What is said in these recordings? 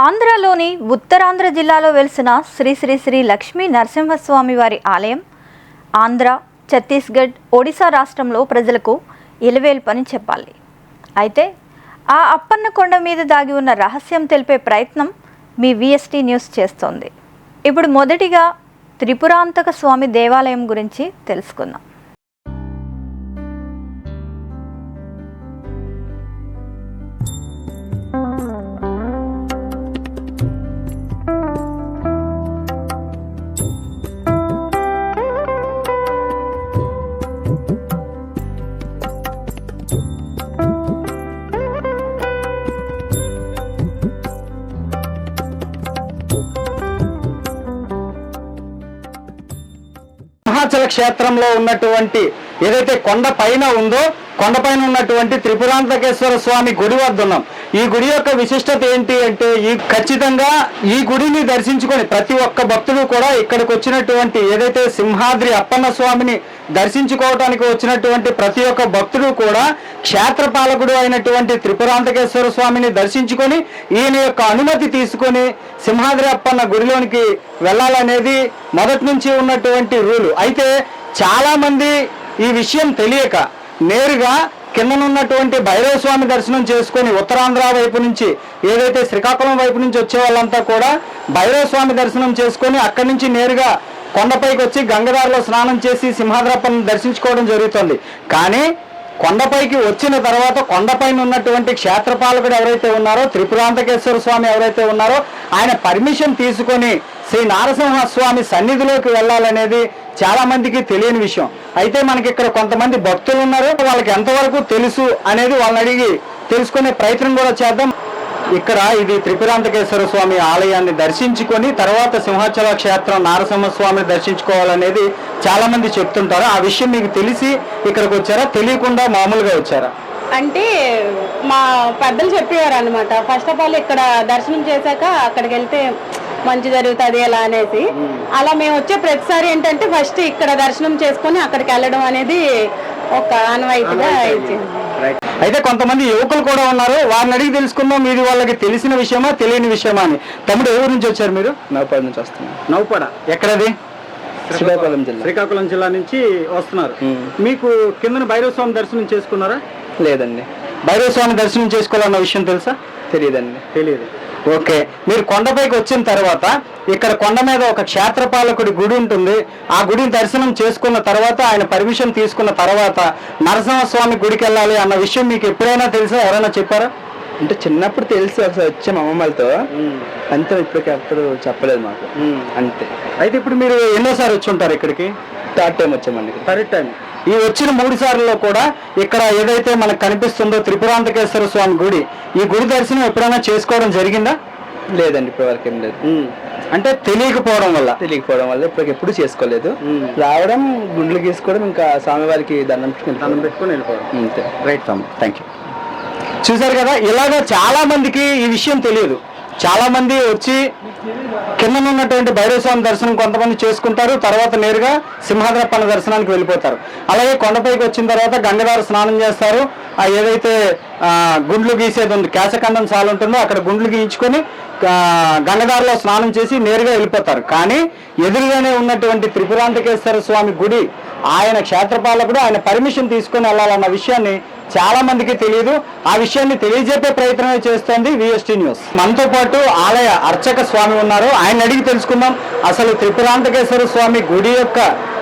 ఆంధ్రలోని ఉత్తరాంధ్ర జిల్లాలో వెలిసిన శ్రీ శ్రీ శ్రీ లక్ష్మీ నరసింహస్వామి వారి ఆలయం ఆంధ్ర, ఛత్తీస్గఢ్, ఒడిశా రాష్ట్రంలో ప్రజలకు ఇలవేల్పని చెప్పాలి. అయితే ఆ అప్పన్న కొండ మీద దాగి ఉన్న రహస్యం తెలిపే ప్రయత్నం మీ VST న్యూస్ చేస్తోంది. ఇప్పుడు మొదటిగా త్రిపురాంతక స్వామి దేవాలయం గురించి తెలుసుకుందాం. సింహాచల క్షేత్రంలో ఉన్నటువంటి ఏదైతే కొండ పైన ఉందో కొండపైన ఉన్నటువంటి త్రిపురాంతకేశ్వర స్వామి గుడి వద్ద ఉన్నాం. ఈ గుడి యొక్క విశిష్టత ఏంటి అంటే ఖచ్చితంగా ఈ గుడిని దర్శించుకొని ప్రతి ఒక్క భక్తుడు కూడా ఇక్కడికి వచ్చినటువంటి ఏదైతే సింహాద్రి అప్పన్న స్వామిని దర్శించుకోవడానికి వచ్చినటువంటి ప్రతి ఒక్క భక్తుడు కూడా క్షేత్రపాలకుడు అయినటువంటి త్రిపురాంతకేశ్వర స్వామిని దర్శించుకొని ఈయన యొక్క అనుమతి తీసుకొని సింహాద్రి అప్పన్న గుడిలోనికి వెళ్ళాలనేది మొదటి నుంచి ఉన్నటువంటి రూలు. అయితే చాలా మంది ఈ విషయం తెలియక నేరుగా కిందనున్నటువంటి భైరవ స్వామి దర్శనం చేసుకొని ఉత్తరాంధ్ర వైపు నుంచి ఏదైతే శ్రీకాకుళం వైపు నుంచి వచ్చే వాళ్ళంతా కూడా భైరవ స్వామి దర్శనం చేసుకొని అక్కడి నుంచి నేరుగా కొండపైకి వచ్చి గంగదారిలో స్నానం చేసి సింహాద్రప్పను దర్శించుకోవడం జరుగుతుంది. కానీ కొండపైకి వచ్చిన తర్వాత కొండపైన ఉన్నటువంటి క్షేత్రపాలకుడు ఎవరైతే ఉన్నారో త్రిపురాంతకేశ్వర స్వామి ఎవరైతే ఉన్నారో ఆయన పర్మిషన్ తీసుకొని శ్రీ నరసింహస్వామి సన్నిధిలోకి వెళ్ళాలనేది చాలా మందికి తెలియని విషయం. అయితే మనకి ఇక్కడ కొంతమంది భక్తులు ఉన్నారు, వాళ్ళకి ఎంతవరకు తెలుసు అనేది వాళ్ళని అడిగి తెలుసుకునే ప్రయత్నం కూడా చేద్దాం. ఇక్కడ ఇది త్రిపురాంతకేశ్వర స్వామి ఆలయాన్ని దర్శించుకొని తర్వాత సింహాచల క్షేత్రం నరసింహస్వామిని దర్శించుకోవాలనేది చాలా మంది చెప్తుంటారు. ఆ విషయం మీకు తెలిసి ఇక్కడికి వచ్చారా, తెలియకుండా మామూలుగా వచ్చారా? అంటే మా పెద్దలు చెప్పేవారు అనమాట. ఫస్ట్ ఆఫ్ ఆల్ ఇక్కడ దర్శనం చేశాక అక్కడికి వెళ్తే మంచి జరుగుతుంది ఎలా అనేసి, అలా మేము వచ్చే ప్రతిసారి ఏంటంటే ఫస్ట్ ఇక్కడ దర్శనం చేసుకొని అక్కడికి వెళ్ళడం అనేది ఒక ఆనవాయితీగా ఇచ్చింది. అయితే కొంతమంది యువకులు కూడా ఉన్నారు, వారిని అడిగి తెలుసుకుందాం ఇది వాళ్ళకి తెలిసిన విషయమా తెలియని విషయమా అని. తమ్ముడు ఎవరి నుంచి వచ్చారు మీరు? నౌపాడ నుంచి వస్తున్నాం. నౌపాడ ఎక్కడది? శ్రీకాకుళం జిల్లా. శ్రీకాకుళం జిల్లా నుంచి వస్తున్నారు. మీకు కింద భైరవ స్వామి దర్శనం చేసుకున్నారా? లేదండి. భైరవ స్వామి దర్శనం చేసుకోవాలన్న విషయం తెలుసా? తెలియదండి. తెలియదు. ఓకే, మీరు కొండపైకి వచ్చిన తర్వాత ఇక్కడ కొండ మీద ఒక క్షేత్రపాలకుడి గుడి ఉంటుంది. ఆ గుడిని దర్శనం చేసుకున్న తర్వాత ఆయన పర్మిషన్ తీసుకున్న తర్వాత నరసింహస్వామి గుడికి వెళ్ళాలి అన్న విషయం మీకు ఎప్పుడైనా తెలుసా? ఎవరైనా చెప్పారా? అంటే చిన్నప్పుడు తెలిసి ఒకసారి వచ్చాం అమ్మమ్మలతో, అంతే. ఇప్పటికి ఎప్పుడు చెప్పలేదు మాకు, అంతే. అయితే ఇప్పుడు మీరు ఎన్నోసారి వచ్చి ఉంటారు ఇక్కడికి? థర్డ్ టైం వచ్చామండి. Third time. ఈ వచ్చిన 3 సార్లలో కూడా ఇక్కడ ఏదైతే మనకు కనిపిస్తుందో త్రిపురాంతకేశ్వర స్వామి గుడి, ఈ గుడి దర్శనం ఎప్పుడైనా చేసుకోవడం జరిగిందా? లేదండి, ఇప్పటివరకు ఏం లేదు. అంటే తెలియకపోవడం వల్ల ఇప్పటికి ఎప్పుడు చేసుకోలేదు. రావడం, గుండ్లు గీసుకోవడం, ఇంకా స్వామివారికి దండం పెట్టుకుని వెళ్ళిపోవడం, అంతే. రైట్ తమ్ముడు, థ్యాంక్ యూ. చూసారు కదా, ఇలాగ చాలా మందికి ఈ విషయం తెలియదు. చాలా మంది వచ్చి కింద ఉన్నటువంటి భైరవ స్వామి దర్శనం కొంతమంది చేసుకుంటారు, తర్వాత నేరుగా సింహాద్రప్పన్న దర్శనానికి వెళ్ళిపోతారు. అలాగే కొండపైకి వచ్చిన తర్వాత గంగదార స్నానం చేస్తారు. ఏదైతే గుండ్లు గీసేది ఉంది, కేశఖండం సాలు ఉంటుందో అక్కడ గుండ్లు గీయించుకొని గంగదారిలో స్నానం చేసి నేరుగా వెళ్ళిపోతారు. కానీ ఎదురుగానే ఉన్నటువంటి త్రిపురాంతకేశ్వర స్వామి గుడి, ఆయన క్షేత్రపాలకుడు, ఆయన పర్మిషన్ తీసుకొని వెళ్ళాలన్న విషయాన్ని చాలా మందికి తెలియదు. ఆ విషయాన్ని తెలియజెప్పే ప్రయత్నమే చేస్తోంది VST న్యూస్. మనతో పాటు ఆలయ అర్చక స్వామి ఉన్నారు, ఆయన అడిగి తెలుసుకుందాం అసలు త్రిపురాంతకేశ్వర స్వామి గుడి యొక్క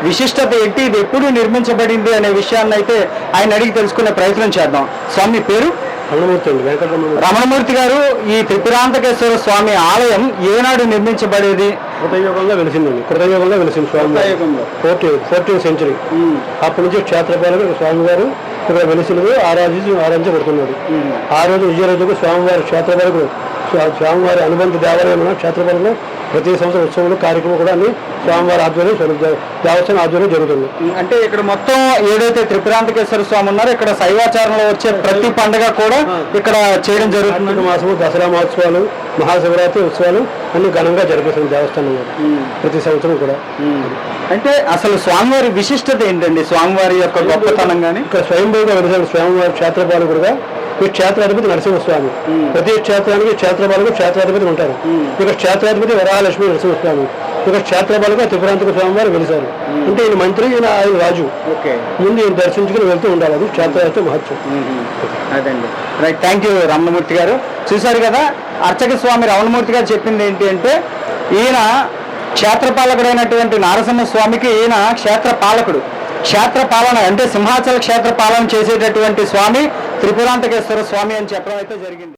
విశిష్టత ఏంటి, ఇది ఎప్పుడు నిర్మించబడింది అనే విషయాన్ని అయితే ఆయన అడిగి తెలుసుకునే ప్రయత్నం చేద్దాం. స్వామి పేరు? రమణమూర్తి అండి, వెంకటరమణ. రమణమూర్తి గారు, ఈ త్రిపురాంతకేశ్వర స్వామి ఆలయం ఏనాడు నిర్మించబడేది? కృతయుగంలో వెలిసిందండి. కృతయుగంలో వెలిసింది స్వామి. 14th century. అప్పటి నుంచి క్షేత్రపాలకుడు స్వామివారు ఇక్కడ వెలిసినవి ఆరాధించబడుతున్నాడు. ఆ రోజు విజయరోజుకు స్వామివారి క్షేత్రపాలకుడు, స్వామివారి అనుబంధ దేవాలయంలో క్షేత్రపాలకులు ప్రతి సంవత్సరం ఉత్సవంలో కార్యక్రమం కూడా అన్ని స్వామివారి ఆధ్వర్యం, దేవస్థానం ఆధ్వర్యం జరుగుతుంది. అంటే ఇక్కడ మొత్తం ఏదైతే త్రిపురాంతకేశ్వర స్వామి ఉన్నారో ఇక్కడ శైవాచారంలో వచ్చే ప్రతి పండుగ కూడా ఇక్కడ చేయడం జరుగుతుంది. మాసము దసరా మహోత్సవాలు, మహాశివరాత్రి ఉత్సవాలు అన్ని ఘనంగా జరిపిస్తుంది దేవస్థానం ప్రతి సంవత్సరం కూడా. అంటే అసలు స్వామివారి విశిష్టత ఏంటండి? స్వామివారి యొక్క గొప్పతనం కానీ ఇక్కడ స్వయంభూగా వెలిసిన స్వామివారి క్షేత్రపాలకుడుగా ఈ క్షేత్రాధిపతి నరసింహస్వామి. ప్రతి క్షేత్రానికి క్షేత్రపాలకు క్షేత్రాధిపతి ఉంటారు. ఇక క్షేత్రాధిపతి వరాలక్ష్మి నరసింహస్వామి. ఇక క్షేత్రపాలకు త్రిపురాంతక స్వామి వారు వెలిశారు. అంటే ఈయన మంత్రి, ఆయన రాజు. ముందు ఈయన దర్శించుకుని వెళ్తూ ఉండాలి. అది క్షేత్రాధిపతి మహత్వం. అదండి. రైట్, థ్యాంక్ యూ రమణమూర్తి గారు. చూశారు కదా, అర్చక స్వామి రమణమూర్తి గారు చెప్పింది ఏంటి అంటే, ఈయన క్షేత్రపాలకుడైనటువంటి నరసింహస్వామికి ఈయన క్షేత్రపాలకుడు. క్షేత్ర పాలన అంటే సింహాచల క్షేత్ర పాలన చేసేటటువంటి స్వామి త్రిపురాంతకేశ్వర స్వామి అని చెప్పడం అయితే జరిగింది.